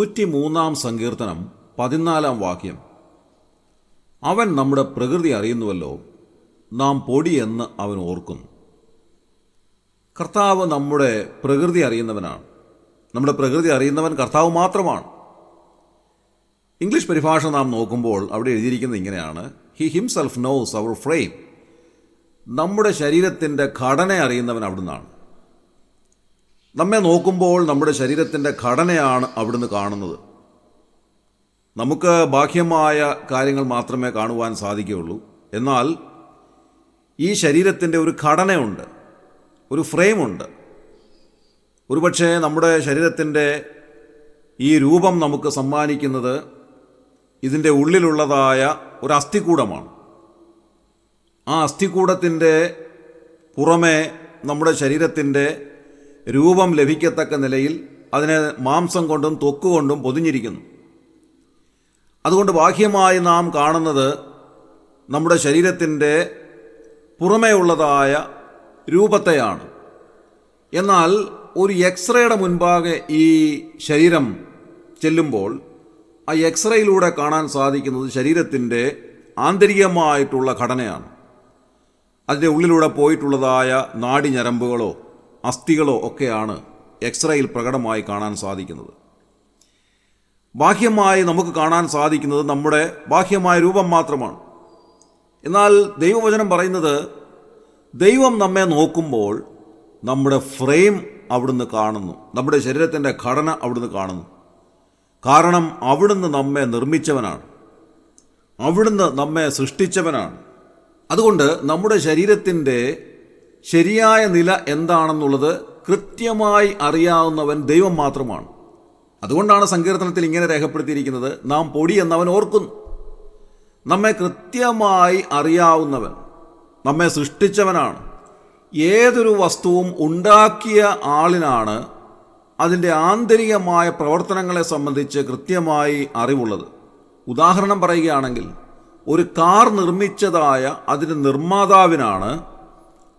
103 സങ്കീർത്തനം 14 വാക്യം. അവൻ നമ്മുടെ പ്രകൃതി അറിയുന്നുവല്ലോ, നാം പൊടിയെന്ന് അവൻ ഓർക്കുന്നു. കർത്താവ് നമ്മുടെ പ്രകൃതി അറിയുന്നവനാണ്. നമ്മുടെ പ്രകൃതി അറിയുന്നവൻ കർത്താവ് മാത്രമാണ്. ഇംഗ്ലീഷ് പരിഭാഷ നാം നോക്കുമ്പോൾ അവിടെ എഴുതിയിരിക്കുന്നത് ഇങ്ങനെയാണ്: he himself knows our frame. നമ്മുടെ ശരീരത്തിൻ്റെ ഘടന അറിയുന്നവൻ അവിടുന്നാണ്. നമ്മെ നോക്കുമ്പോൾ നമ്മുടെ ശരീരത്തിൻ്റെ ഘടനയാണ് അവിടുന്ന് കാണുന്നത്. നമുക്ക് ബാഹ്യമായ കാര്യങ്ങൾ മാത്രമേ കാണുവാൻ സാധിക്കുകയുള്ളൂ. എന്നാൽ ഈ ശരീരത്തിൻ്റെ ഒരു ഘടനയുണ്ട്, ഒരു ഫ്രെയിമുണ്ട്. ഒരുപക്ഷെ നമ്മുടെ ശരീരത്തിൻ്റെ ഈ രൂപം നമുക്ക് സമ്മാനിക്കുന്നത് ഇതിൻ്റെ ഉള്ളിലുള്ളതായ ഒരു അസ്ഥികൂടമാണ്. ആ അസ്ഥികൂടത്തിൻ്റെ പുറമെ നമ്മുടെ ശരീരത്തിൻ്റെ രൂപം ലഭിക്കത്തക്ക നിലയിൽ അതിനെ മാംസം കൊണ്ടും ത്വക്കുകൊണ്ടും പൊതിഞ്ഞിരിക്കുന്നു. അതുകൊണ്ട് ബാഹ്യമായി നാം കാണുന്നത് നമ്മുടെ ശരീരത്തിൻ്റെ പുറമേ ഉള്ളതായ രൂപത്തെയാണ്. എന്നാൽ ഒരു എക്സ്റേയുടെ മുൻപാകെ ഈ ശരീരം ചെല്ലുമ്പോൾ ആ എക്സ്റേയിലൂടെ കാണാൻ സാധിക്കുന്നത് ശരീരത്തിൻ്റെ ആന്തരികമായിട്ടുള്ള ഘടനയാണ്. അതിൻ്റെ ഉള്ളിലൂടെ പോയിട്ടുള്ളതായ നാഡിഞരമ്പുകളോ അസ്ഥികളോ ഒക്കെയാണ് എക്സ്റേയിൽ പ്രകടമായി കാണാൻ സാധിക്കുന്നത്. ബാഹ്യമായി നമുക്ക് കാണാൻ സാധിക്കുന്നത് നമ്മുടെ ബാഹ്യമായ രൂപം മാത്രമാണ്. എന്നാൽ ദൈവവചനം പറയുന്നത് ദൈവം നമ്മെ നോക്കുമ്പോൾ നമ്മുടെ ഫ്രെയിം അവിടുന്ന് കാണുന്നു, നമ്മുടെ ശരീരത്തിൻ്റെ ഘടന അവിടുന്ന് കാണുന്നു. കാരണം അവിടുന്ന് നമ്മെ നിർമ്മിച്ചവനാണ്, അവിടുന്ന് നമ്മെ സൃഷ്ടിച്ചവനാണ്. അതുകൊണ്ട് നമ്മുടെ ശരീരത്തിൻ്റെ ശരിയായ നില എന്താണെന്നുള്ളത് കൃത്യമായി അറിയാവുന്നവൻ ദൈവം മാത്രമാണ്. അതുകൊണ്ടാണ് സങ്കീർത്തനത്തിൽ ഇങ്ങനെ രേഖപ്പെടുത്തിയിരിക്കുന്നത്: നാം പൊടി എന്നവൻ ഓർക്കുന്നു. നമ്മെ കൃത്യമായി അറിയാവുന്നവൻ, നമ്മെ സൃഷ്ടിച്ചവനാണ്. ഏതൊരു വസ്തുവും ഉണ്ടാക്കിയ ആളിനാണ് അതിൻ്റെ ആന്തരികമായ പ്രവർത്തനങ്ങളെ സംബന്ധിച്ച് കൃത്യമായി അറിവുള്ളത്. ഉദാഹരണം പറയുകയാണെങ്കിൽ, ഒരു കാർ നിർമ്മിച്ചതായ അതിൻ്റെ നിർമ്മാതാവിനാണ്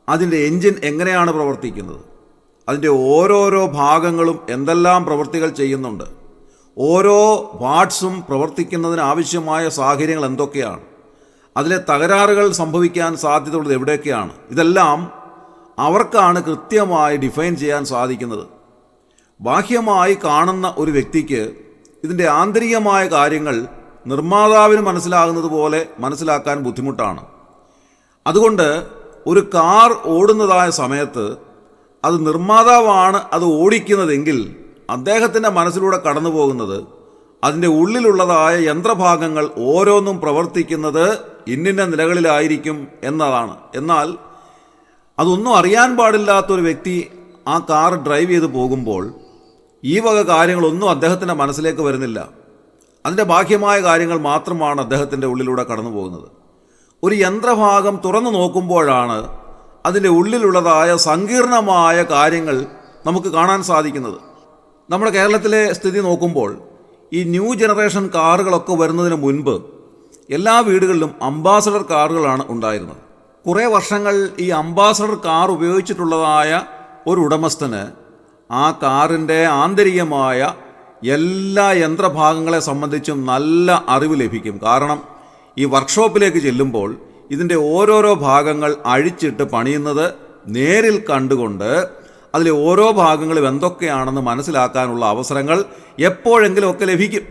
അതിൻ്റെ എൻജിൻ എങ്ങനെയാണ് പ്രവർത്തിക്കുന്നത്, അതിൻ്റെ ഓരോരോ ഭാഗങ്ങളും എന്തെല്ലാം പ്രവൃത്തികൾ ചെയ്യുന്നുണ്ട്, ഓരോ പാർട്സും പ്രവർത്തിക്കുന്നതിന് ആവശ്യമായ സാഹചര്യങ്ങൾ എന്തൊക്കെയാണ്, അതിലെ തകരാറുകൾ സംഭവിക്കാൻ സാധ്യതയുള്ളത് എവിടെയൊക്കെയാണ്, ഇതെല്ലാം അവർക്കാണ് കൃത്യമായി ഡിഫൈൻ ചെയ്യാൻ സാധിക്കുന്നത്. ബാഹ്യമായി കാണുന്ന ഒരു വ്യക്തിക്ക് ഇതിൻ്റെ ആന്തരികമായ കാര്യങ്ങൾ നിർമ്മാതാവിന് മനസ്സിലാകുന്നത് പോലെ മനസ്സിലാക്കാൻ ബുദ്ധിമുട്ടാണ്. അതുകൊണ്ട് ഒരു കാർ ഓടുന്നതായ സമയത്ത് അത് നിർമ്മാതാവാണ് അത് ഓടിക്കുന്നതെങ്കിൽ അദ്ദേഹത്തിൻ്റെ മനസ്സിലൂടെ കടന്നു പോകുന്നത് അതിൻ്റെ ഉള്ളിലുള്ളതായ യന്ത്രഭാഗങ്ങൾ ഓരോന്നും പ്രവർത്തിക്കുന്നത് ഇന്നിന്ന നിലകളിലായിരിക്കും എന്നതാണ്. എന്നാൽ അതൊന്നും അറിയാൻ പാടില്ലാത്തൊരു വ്യക്തി ആ കാർ ഡ്രൈവ് ചെയ്ത് പോകുമ്പോൾ ഈ വക കാര്യങ്ങളൊന്നും അദ്ദേഹത്തിൻ്റെ മനസ്സിലേക്ക് വരുന്നില്ല. അതിൻ്റെ ബാഹ്യമായ കാര്യങ്ങൾ മാത്രമാണ് അദ്ദേഹത്തിൻ്റെ ഉള്ളിലൂടെ കടന്നു പോകുന്നത്. ഒരു യന്ത്രഭാഗം തുറന്നു നോക്കുമ്പോഴാണ് അതിൻ്റെ ഉള്ളിലുള്ളതായ സങ്കീർണമായ കാര്യങ്ങൾ നമുക്ക് കാണാൻ സാധിക്കുന്നത്. നമ്മുടെ കേരളത്തിലെ സ്ഥിതി നോക്കുമ്പോൾ ഈ ന്യൂ ജനറേഷൻ കാറുകളൊക്കെ വരുന്നതിന് മുൻപ് എല്ലാ വീടുകളിലും അംബാസഡർ കാറുകളാണ് ഉണ്ടായിരുന്നത്. കുറേ വർഷങ്ങൾ ഈ അംബാസഡർ കാർ ഉപയോഗിച്ചിട്ടുള്ളതായ ഒരു ഉടമസ്ഥന് ആ കാറിൻ്റെ ആന്തരികമായ എല്ലാ യന്ത്രഭാഗങ്ങളെ സംബന്ധിച്ചും നല്ല അറിവ് ലഭിക്കും. കാരണം ഈ വർക്ക്ഷോപ്പിലേക്ക് ചെല്ലുമ്പോൾ ഇതിൻ്റെ ഓരോരോ ഭാഗങ്ങൾ അഴിച്ചിട്ട് പണിയുന്നത് നേരിൽ കണ്ടുകൊണ്ട് അതിലെ ഓരോ ഭാഗങ്ങളും എന്തൊക്കെയാണെന്ന് മനസ്സിലാക്കാനുള്ള അവസരങ്ങൾ എപ്പോഴെങ്കിലുമൊക്കെ ലഭിക്കും.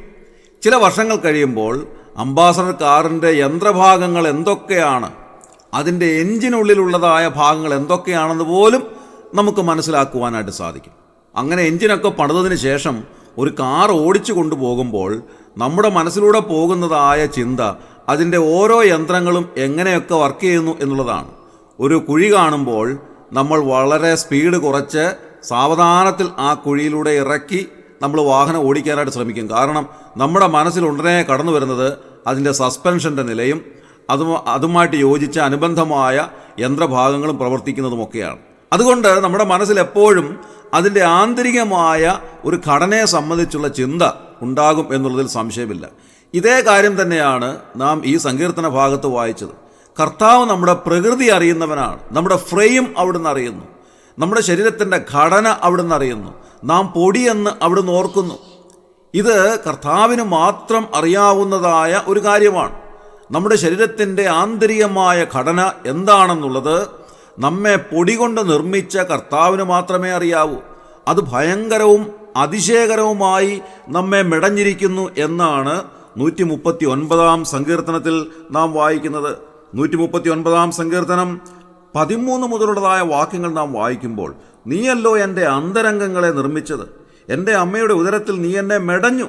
ചില വർഷങ്ങൾ കഴിയുമ്പോൾ അംബാസഡർ കാറിൻ്റെ യന്ത്രഭാഗങ്ങൾ എന്തൊക്കെയാണ്, അതിൻ്റെ എൻജിനുള്ളിലുള്ളതായ ഭാഗങ്ങൾ എന്തൊക്കെയാണെന്ന് പോലും നമുക്ക് മനസ്സിലാക്കുവാനായിട്ട് സാധിക്കും. അങ്ങനെ എൻജിനൊക്കെ പണിതതിന് ശേഷം ഒരു കാർ ഓടിച്ചു കൊണ്ടുപോകുമ്പോൾ നമ്മുടെ മനസ്സിലൂടെ പോകുന്നതായ ചിന്ത അതിൻ്റെ ഓരോ യന്ത്രങ്ങളും എങ്ങനെയൊക്കെ വർക്ക് ചെയ്യുന്നു എന്നുള്ളതാണ്. ഒരു കുഴി കാണുമ്പോൾ നമ്മൾ വളരെ സ്പീഡ് കുറച്ച് സാവധാനത്തിൽ ആ കുഴിയിലൂടെ ഇറക്കി നമ്മൾ വാഹനം ഓടിക്കാനായിട്ട് ശ്രമിക്കും. കാരണം നമ്മുടെ മനസ്സിൽ ഉടനെ കടന്നു വരുന്നത് അതിൻ്റെ സസ്പെൻഷൻ്റെ നിലയും അതുമായിട്ട് യോജിച്ച അനുബന്ധമായ യന്ത്രഭാഗങ്ങളും പ്രവർത്തിക്കുന്നതുമൊക്കെയാണ്. അതുകൊണ്ട് നമ്മുടെ മനസ്സിൽ എപ്പോഴും അതിൻ്റെ ആന്തരികമായ ഒരു ഘടനയെ സംബന്ധിച്ചുള്ള ചിന്ത ഉണ്ടാകും എന്നുള്ളതിൽ സംശയമില്ല. ഇതേ കാര്യം തന്നെയാണ് നാം ഈ സങ്കീർത്തന ഭാഗത്ത് വായിച്ചത്. കർത്താവ് നമ്മുടെ പ്രകൃതി അറിയുന്നവനാണ്. നമ്മുടെ ഫ്രെയിം അവിടുന്ന് അറിയുന്നു, നമ്മുടെ ശരീരത്തിൻ്റെ ഘടന അവിടുന്ന് അറിയുന്നു. നാം പൊടിയെന്ന് അവിടുന്ന് ഓർക്കുന്നു. ഇത് കർത്താവിന് മാത്രം അറിയാവുന്നതായ ഒരു കാര്യമാണ്. നമ്മുടെ ശരീരത്തിൻ്റെ ആന്തരികമായ ഘടന എന്താണെന്നുള്ളത് നമ്മെ പൊടി കൊണ്ട് നിർമ്മിച്ച കർത്താവിന് മാത്രമേ അറിയാവൂ. അത് ഭയങ്കരവും അതിശയകരവുമായി നമ്മെ മെടഞ്ഞിരിക്കുന്നു എന്നാണ് 139 സങ്കീർത്തനത്തിൽ നാം വായിക്കുന്നത്. 139 സങ്കീർത്തനം 13 മുതലുള്ളതായ വാക്യങ്ങൾ നാം വായിക്കുമ്പോൾ, നീയല്ലോ എൻ്റെ അന്തരംഗങ്ങളെ നിർമ്മിച്ചത്, എൻ്റെ അമ്മയുടെ ഉദരത്തിൽ നീ എന്നെ മെടഞ്ഞു,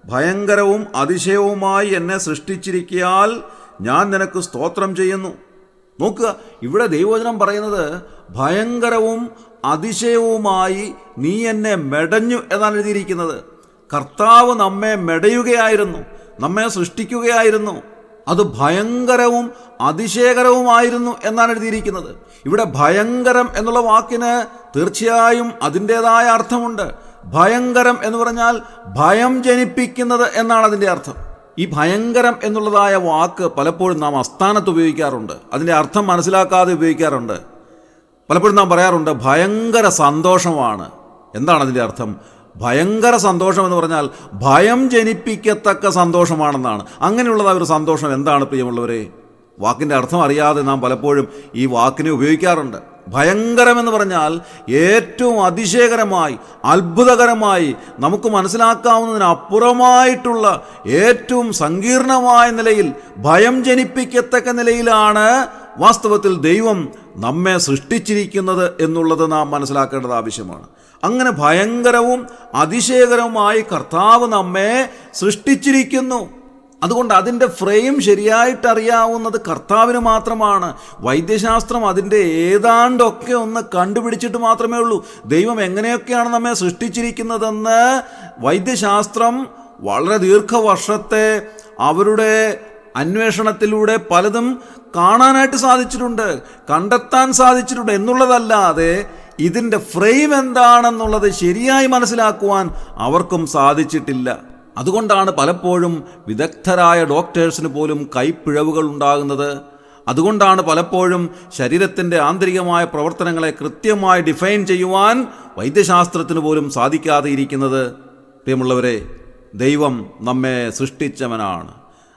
ഭയങ്കരവും അതിശയവുമായി എന്നെ സൃഷ്ടിച്ചിരിക്കയാൽ ഞാൻ നിനക്ക് സ്തോത്രം ചെയ്യുന്നു. നോക്കുക, ഇവിടെ ദൈവവചനം പറയുന്നത് ഭയങ്കരവും അതിശയവുമായി നീ എന്നെ മെടഞ്ഞു എന്നാണ് എഴുതിയിരിക്കുന്നത്. കർത്താവ് നമ്മെ മെടയുകയായിരുന്നു, നമ്മെ സൃഷ്ടിക്കുകയായിരുന്നു. അത് ഭയങ്കരവും അതിശയകരവുമായിരുന്നു എന്നാണ് എഴുതിയിരിക്കുന്നത്. ഇവിടെ ഭയങ്കരം എന്നുള്ള വാക്കിന് തീർച്ചയായും അതിൻ്റെതായ അർത്ഥമുണ്ട്. ഭയങ്കരം എന്ന് പറഞ്ഞാൽ ഭയം ജനിപ്പിക്കുന്നത് എന്നാണ് അതിൻ്റെ അർത്ഥം. ഈ ഭയങ്കരം എന്നുള്ളതായ വാക്ക് പലപ്പോഴും നാം അസ്ഥാനത്ത് ഉപയോഗിക്കാറുണ്ട്, അതിൻ്റെ അർത്ഥം മനസ്സിലാക്കാതെ ഉപയോഗിക്കാറുണ്ട്. പലപ്പോഴും നാം പറയാറുണ്ട് ഭയങ്കര സന്തോഷമാണ്. എന്താണ് അതിൻ്റെ അർത്ഥം? ഭയങ്കര സന്തോഷം എന്ന് പറഞ്ഞാൽ ഭയം ജനിപ്പിക്കത്തക്ക സന്തോഷമാണെന്നാണ്. അങ്ങനെയുള്ളതായ ഒരു സന്തോഷം എന്താണ് പ്രിയമുള്ളവരെ? വാക്കിൻ്റെ അർത്ഥം അറിയാതെ നാം പലപ്പോഴും ഈ വാക്കിനെ ഉപയോഗിക്കാറുണ്ട്. ഭയങ്കരം എന്ന് പറഞ്ഞാൽ ഏറ്റവും അതിശയകരമായി, അത്ഭുതകരമായി, നമുക്ക് മനസ്സിലാക്കാവുന്നതിനപ്പുറമായിട്ടുള്ള ഏറ്റവും സങ്കീർണമായ നിലയിൽ, ഭയം ജനിപ്പിക്കത്തക്ക നിലയിലാണ് വാസ്തവത്തിൽ ദൈവം നമ്മെ സൃഷ്ടിച്ചിരിക്കുന്നത് എന്നുള്ളത് നാം മനസ്സിലാക്കേണ്ടത് ആവശ്യമാണ്. അങ്ങനെ ഭയങ്കരവും അതിശയകരവുമായി കർത്താവ് നമ്മെ സൃഷ്ടിച്ചിരിക്കുന്നു. അതുകൊണ്ട് അതിൻ്റെ ഫ്രെയിം ശരിയായിട്ട് അറിയാവുന്നത് കർത്താവിന് മാത്രമാണ്. വൈദ്യശാസ്ത്രം അതിൻ്റെ ഏതാണ്ടൊക്കെ ഒന്ന് കണ്ടുപിടിച്ചിട്ട് മാത്രമേ ഉള്ളൂ. ദൈവം എങ്ങനെയൊക്കെയാണ് നമ്മെ സൃഷ്ടിച്ചിരിക്കുന്നതെന്ന് വൈദ്യശാസ്ത്രം വളരെ ദീർഘവർഷത്തെ അവരുടെ അന്വേഷണത്തിലൂടെ പലതും കാണാനായിട്ട് സാധിച്ചിട്ടുണ്ട്, കണ്ടെത്താൻ സാധിച്ചിട്ടുണ്ട് എന്നുള്ളതല്ലാതെ ഇതിൻ്റെ ഫ്രെയിം എന്താണെന്നുള്ളത് ശരിയായി മനസ്സിലാക്കുവാൻ അവർക്കും സാധിച്ചിട്ടില്ല. അതുകൊണ്ടാണ് പലപ്പോഴും വിദഗ്ധരായ ഡോക്ടേഴ്സിന് പോലും കൈപ്പിഴവുകൾ ഉണ്ടാകുന്നത്. അതുകൊണ്ടാണ് പലപ്പോഴും ശരീരത്തിൻ്റെ ആന്തരികമായ പ്രവർത്തനങ്ങളെ കൃത്യമായി ഡിഫൈൻ ചെയ്യുവാൻ വൈദ്യശാസ്ത്രത്തിന് പോലും സാധിക്കാതെ ഇരിക്കുന്നത്. പ്രിയമുള്ളവരെ, ദൈവം നമ്മെ സൃഷ്ടിച്ചവനാണ്.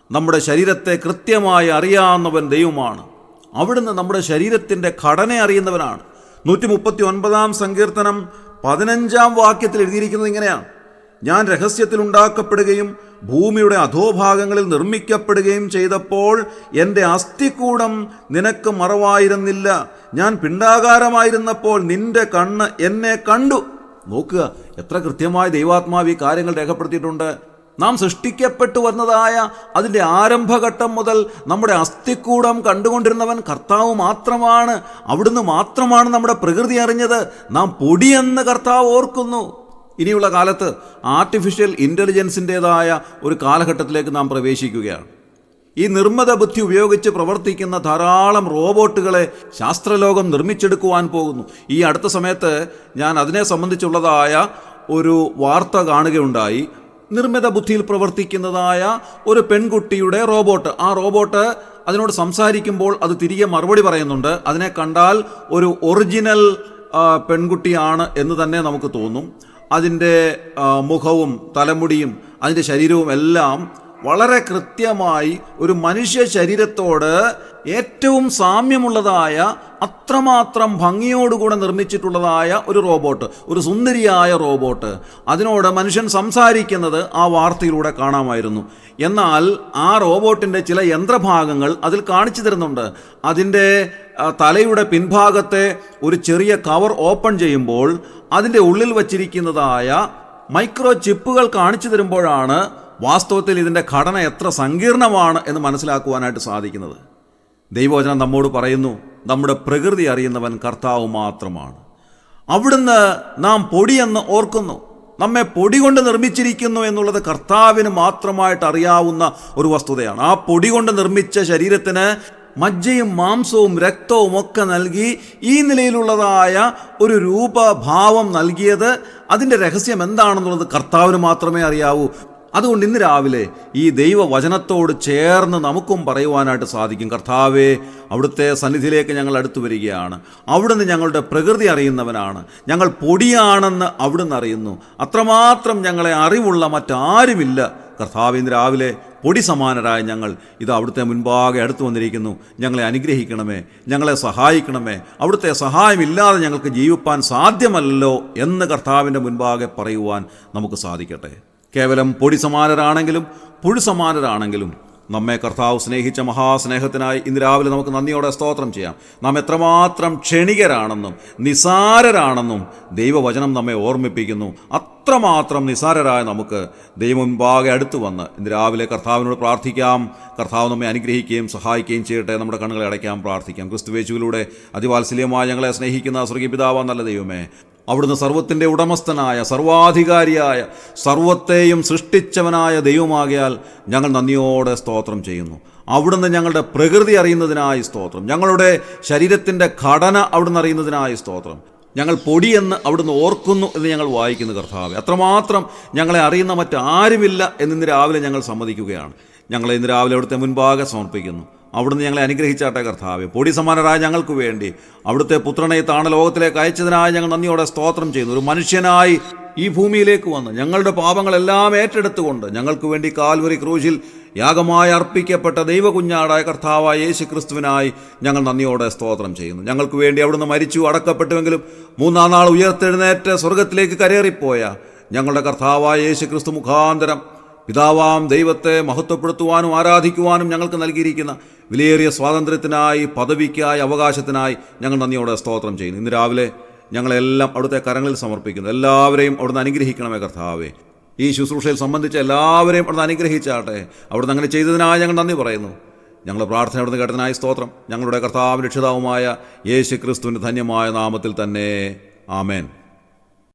നമ്മുടെ ശരീരത്തെ കൃത്യമായി അറിയാവുന്നവൻ ദൈവമാണ്. അവിടുന്ന് നമ്മുടെ ശരീരത്തിൻ്റെ ഘടന അറിയുന്നവനാണ്. 139 സങ്കീർത്തനം 15 വാക്യത്തിൽ എഴുതിയിരിക്കുന്നത് ഇങ്ങനെയാണ്: ഞാൻ രഹസ്യത്തിൽ ഉണ്ടാക്കപ്പെടുകയും ഭൂമിയുടെ അധോഭാഗങ്ങളിൽ നിർമ്മിക്കപ്പെടുകയും ചെയ്തപ്പോൾ എൻ്റെ അസ്ഥികൂടം നിനക്ക് മറവായിരുന്നില്ല. ഞാൻ പിണ്ഡാകാരമായിരുന്നപ്പോൾ നിന്റെ കണ്ണ് എന്നെ കണ്ടു. നോക്കുക, എത്ര കൃത്യമായി ദൈവാത്മാവ് ഈ കാര്യങ്ങൾ രേഖപ്പെടുത്തിയിട്ടുണ്ട്. നാം സൃഷ്ടിക്കപ്പെട്ടു വന്നതായ അതിൻ്റെ ആരംഭഘട്ടം മുതൽ നമ്മുടെ അസ്ഥിക്കൂടം കണ്ടുകൊണ്ടിരുന്നവൻ കർത്താവ് മാത്രമാണ്. അവിടുന്ന് മാത്രമാണ് നമ്മുടെ പ്രകൃതി അറിഞ്ഞത്. നാം പൊടിയെന്ന് കർത്താവ് ഓർക്കുന്നു. ഇനിയുള്ള കാലത്ത് ആർട്ടിഫിഷ്യൽ ഇൻ്റലിജൻസിൻ്റേതായ ഒരു കാലഘട്ടത്തിലേക്ക് നാം പ്രവേശിക്കുകയാണ്. ഈ നിർമ്മിത ബുദ്ധി ഉപയോഗിച്ച് പ്രവർത്തിക്കുന്ന ധാരാളം റോബോട്ടുകളെ ശാസ്ത്രലോകം നിർമ്മിച്ചെടുക്കുവാൻ പോകുന്നു. ഈ അടുത്ത സമയത്ത് ഞാൻ അതിനെ സംബന്ധിച്ചുള്ളതായ ഒരു വാർത്ത കാണുകയുണ്ടായി. നിർമ്മിത ബുദ്ധിയിൽ പ്രവർത്തിക്കുന്നതായ ഒരു പെൺകുട്ടിയുടെ റോബോട്ട്. ആ റോബോട്ട് അതിനോട് സംസാരിക്കുമ്പോൾ അത് തിരികെ മറുപടി പറയുന്നുണ്ട്. അതിനെ കണ്ടാൽ ഒരു ഒറിജിനൽ പെൺകുട്ടിയാണ് എന്ന് തന്നെ നമുക്ക് തോന്നും. അതിൻ്റെ മുഖവും തലമുടിയും അതിൻ്റെ ശരീരവും എല്ലാം വളരെ കൃത്യമായി ഒരു മനുഷ്യ ശരീരത്തോട് ഏറ്റവും സാമ്യമുള്ളതായ, അത്രമാത്രം ഭംഗിയോടുകൂടെ നിർമ്മിച്ചിട്ടുള്ളതായ ഒരു റോബോട്ട്, ഒരു സുന്ദരിയായ റോബോട്ട്. അതിനോട് മനുഷ്യൻ സംസാരിക്കുന്നത് ആ വാർത്തയിലൂടെ കാണാമായിരുന്നു. എന്നാൽ ആ റോബോട്ടിൻ്റെ ചില യന്ത്രഭാഗങ്ങൾ അതിൽ കാണിച്ചു തരുന്നുണ്ട്. അതിൻ്റെ തലയുടെ പിൻഭാഗത്തെ ഒരു ചെറിയ കവർ ഓപ്പൺ ചെയ്യുമ്പോൾ അതിൻ്റെ ഉള്ളിൽ വച്ചിരിക്കുന്നതായ മൈക്രോ ചിപ്പുകൾ കാണിച്ചു തരുമ്പോഴാണ് വാസ്തവത്തിൽ ഇതിൻ്റെ ഘടന എത്ര സങ്കീർണമാണ് എന്ന് മനസ്സിലാക്കുവാനായിട്ട് സാധിക്കുന്നത്. ദൈവവചനം നമ്മോട് പറയുന്നു, നമ്മുടെ പ്രകൃതി അറിയുന്നവൻ കർത്താവ് മാത്രമാണ്. അവിടുന്ന് നാം പൊടിയെന്ന് ഓർക്കുന്നു. നമ്മെ പൊടി കൊണ്ട് നിർമ്മിച്ചിരിക്കുന്നു എന്നുള്ളത് കർത്താവിന് മാത്രമായിട്ട് അറിയാവുന്ന ഒരു വസ്തുതയാണ്. ആ പൊടി കൊണ്ട് നിർമ്മിച്ച ശരീരത്തിന് മജ്ജയും മാംസവും രക്തവും ഒക്കെ നൽകി ഈ നിലയിലുള്ളതായ ഒരു രൂപഭാവം നൽകിയത്, അതിൻ്റെ രഹസ്യം എന്താണെന്നുള്ളത് കർത്താവിന് മാത്രമേ അറിയാവൂ. അതുകൊണ്ട് ഇന്ന് രാവിലെ ഈ ദൈവവചനത്തോട് ചേർന്ന് നമുക്കും പറയുവാനായിട്ട് സാധിക്കും, കർത്താവേ, അവിടുത്തെ സന്നിധിയിലേക്ക് ഞങ്ങൾ അടുത്തു വരികയാണ്. അവിടുന്ന് ഞങ്ങളുടെ പ്രകൃതി അറിയുന്നവനാണ്. ഞങ്ങൾ പൊടിയാണെന്ന് അവിടുന്ന് അറിയുന്നു. അത്രമാത്രം ഞങ്ങളെ അറിവുള്ള മറ്റാരുമില്ല. കർത്താവ്, ഇന്ന് രാവിലെ പൊടി സമാനരായ ഞങ്ങൾ ഇത് അവിടുത്തെ മുൻപാകെ അടുത്തു വന്നിരിക്കുന്നു. ഞങ്ങളെ അനുഗ്രഹിക്കണമേ, ഞങ്ങളെ സഹായിക്കണമേ. അവിടുത്തെ സഹായമില്ലാതെ ഞങ്ങൾക്ക് ജീവിപ്പാൻ സാധ്യമല്ലോ എന്ന് കർത്താവിൻ്റെ മുൻപാകെ പറയുവാൻ നമുക്ക് സാധിക്കട്ടെ. കേവലം പൊടി സമാനരാണെങ്കിലും പുഴു സമാനരാണെങ്കിലും നമ്മെ കർത്താവ് സ്നേഹിച്ച മഹാസ്നേഹത്തിനായി ഇന്ന് രാവിലെ നമുക്ക് നന്ദിയോടെ സ്തോത്രം ചെയ്യാം. നാം എത്രമാത്രം ക്ഷണികരാണെന്നും നിസാരരാണെന്നും ദൈവവചനം നമ്മെ ഓർമ്മിപ്പിക്കുന്നു. അത്രമാത്രം നിസാരരായ നമുക്ക് ദൈവം മുൻപാകെ അടുത്തു വന്ന് ഇന്ന് രാവിലെ കർത്താവിനോട് പ്രാർത്ഥിക്കാം. കർത്താവ് നമ്മെ അനുഗ്രഹിക്കുകയും സഹായിക്കുകയും ചെയ്യട്ടെ. നമ്മുടെ കണ്ണുകളെ അടയ്ക്കാം, പ്രാർത്ഥിക്കാം. ക്രിസ്തുയേശുവിലൂടെ അതിവാത്സല്യമായി ഞങ്ങളെ സ്നേഹിക്കുന്ന സ്വർഗീയ പിതാവായ നല്ല ദൈവമേ, അവിടുന്ന് സർവ്വത്തിൻ്റെ ഉടമസ്ഥനായ, സർവാധികാരിയായ, സർവത്തെയും സൃഷ്ടിച്ചവനായ ദൈവമാകിയാൽ ഞങ്ങൾ നന്ദിയോടെ സ്തോത്രം ചെയ്യുന്നു. അവിടുന്ന് ഞങ്ങളുടെ പ്രകൃതി അറിയുന്നതിനായി സ്തോത്രം. ഞങ്ങളുടെ ശരീരത്തിൻ്റെ ഘടന അവിടുന്ന് അറിയുന്നതിനായി സ്തോത്രം. ഞങ്ങൾ പൊടിയെന്ന് അവിടുന്ന് ഓർക്കുന്നു എന്ന് ഞങ്ങൾ വായിക്കുന്നു. കർത്താവേ, അത്രമാത്രം ഞങ്ങളെ അറിയുന്ന മറ്റാരുമില്ല എന്നിന്ന് രാവിലെ ഞങ്ങൾ സമ്മതിക്കുകയാണ്. ഞങ്ങളെ ഇന്ന് രാവിലെ അവിടുത്തെ മുൻപാകെ സമർപ്പിക്കുന്നു. അവിടുന്ന് ഞങ്ങളെ അനുഗ്രഹിച്ചാട്ടെ കർത്താവേ. പൊടി സമാനരായ ഞങ്ങൾക്ക് വേണ്ടി അവിടുത്തെ പുത്രനെ താണ ലോകത്തിലേക്ക് അയച്ചതിനായി ഞങ്ങൾ നന്ദിയോടെ സ്തോത്രം ചെയ്യുന്നു. ഒരു മനുഷ്യനായി ഈ ഭൂമിയിലേക്ക് വന്ന് ഞങ്ങളുടെ പാപങ്ങളെല്ലാം ഏറ്റെടുത്തുകൊണ്ട് ഞങ്ങൾക്ക് വേണ്ടി കാൽവരി ക്രൂശിൽ യാഗമായി അർപ്പിക്കപ്പെട്ട ദൈവകുഞ്ഞാടായ കർത്താവായ യേശു ക്രിസ്തുവിനായി ഞങ്ങൾ നന്ദിയോടെ സ്തോത്രം ചെയ്യുന്നു. ഞങ്ങൾക്ക് വേണ്ടി അവിടുന്ന് മരിച്ചു, അടക്കപ്പെട്ടുവെങ്കിലും മൂന്നാം നാൾ ഉയർത്തെഴുന്നേറ്റ് സ്വർഗത്തിലേക്ക് കരേറിപ്പോയ ഞങ്ങളുടെ കർത്താവായ യേശു ക്രിസ്തു മുഖാന്തരം പിതാവാം ദൈവത്തെ മഹത്വപ്പെടുത്തുവാനും ആരാധിക്കുവാനും ഞങ്ങൾക്ക് നൽകിയിരിക്കുന്ന വിലയേറിയ സ്വാതന്ത്ര്യത്തിനായി, പദവിക്കായി, അവകാശത്തിനായി ഞങ്ങൾ നന്ദിയോടെ സ്തോത്രം ചെയ്യുന്നു. ഇന്ന് രാവിലെ ഞങ്ങളെല്ലാം അവിടുത്തെ കരങ്ങളിൽ സമർപ്പിക്കുന്നു. എല്ലാവരെയും അവിടുന്ന് അനുഗ്രഹിക്കണമേ കർത്താവേ. ഈ ശുശ്രൂഷയിൽ സംബന്ധിച്ച എല്ലാവരെയും അവിടുന്ന് അനുഗ്രഹിച്ചാട്ടെ. അവിടുന്ന് അങ്ങനെ ചെയ്തതിനായി ഞങ്ങൾ നന്ദി പറയുന്നു. ഞങ്ങളുടെ പ്രാർത്ഥന അവിടുന്ന് കേട്ടതിനായി സ്തോത്രം. ഞങ്ങളുടെ കർത്താവ് രക്ഷിതാവുമായ യേശു ക്രിസ്തുവിൻ്റെ ധന്യമായ നാമത്തിൽ തന്നെ. ആമേൻ.